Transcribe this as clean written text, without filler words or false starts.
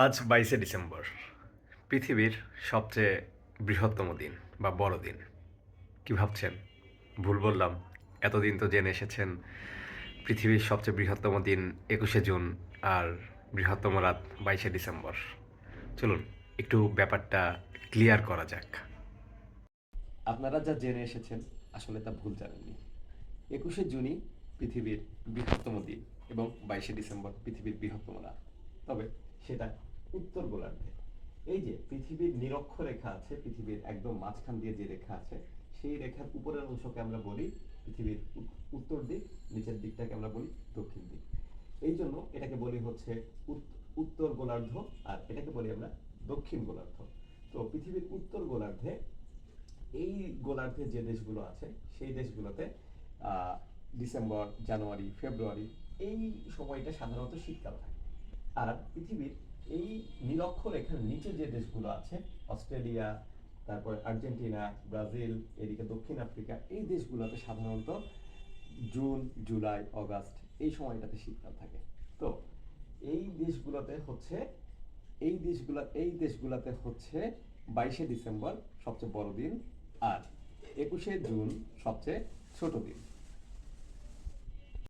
আজ 22শে ডিসেম্বর, পৃথিবীর সবচেয়ে বৃহত্তম দিন বা বড় দিন। কি ভাবছেন? ভুল বললাম? এতদিন তো জেনে এসেছেন পৃথিবীর সবচেয়ে বৃহত্তম দিন 21শে জুন, আর বৃহত্তম রাত 22শে ডিসেম্বর। চলুন একটু ব্যাপারটা ক্লিয়ার করা যাক। আপনারা যা জেনে এসেছেন আসলে তা ভুল জানেননি। 21শে জুনই পৃথিবীর বৃহত্তম দিন এবং 22শে ডিসেম্বর পৃথিবীর বৃহত্তম রাত। তবে সেটা উত্তর গোলার্ধে। এই যে পৃথিবীর নিরক্ষরেখা আছে, পৃথিবীর একদম মাঝখান দিয়ে যে রেখা আছে, সেই রেখার উপরের অংশকে আমরা বলি পৃথিবীর উত্তর দিক, নিচের দিকটাকে আমরা বলি দক্ষিণ দিক। এই জন্য এটাকে বলি হচ্ছে উত্তর গোলার্ধ, আর এটাকে বলি আমরা দক্ষিণ গোলার্ধ। তো পৃথিবীর উত্তর গোলার্ধে, এই গোলার্ধে যে দেশগুলো আছে সেই দেশগুলোতে ডিসেম্বর, জানুয়ারি, ফেব্রুয়ারি এই সময়টা সাধারণত শীতকাল থাকে। আর পৃথিবীর এই নিরক্ষরেখার নিচে যে দেশগুলো আছে, অস্ট্রেলিয়া, তারপরে আর্জেন্টিনা, ব্রাজিল, এদিকে দক্ষিণ আফ্রিকা, এই দেশগুলোতে সাধারণত জুন, জুলাই, অগাস্ট এই সময়টাতে শীতকাল থাকে। তো এই দেশগুলোতে হচ্ছে এই দেশগুলোতে হচ্ছে 22শে ডিসেম্বর সবচেয়ে বড় দিন, আর 21শে জুন সবচেয়ে ছোট দিন।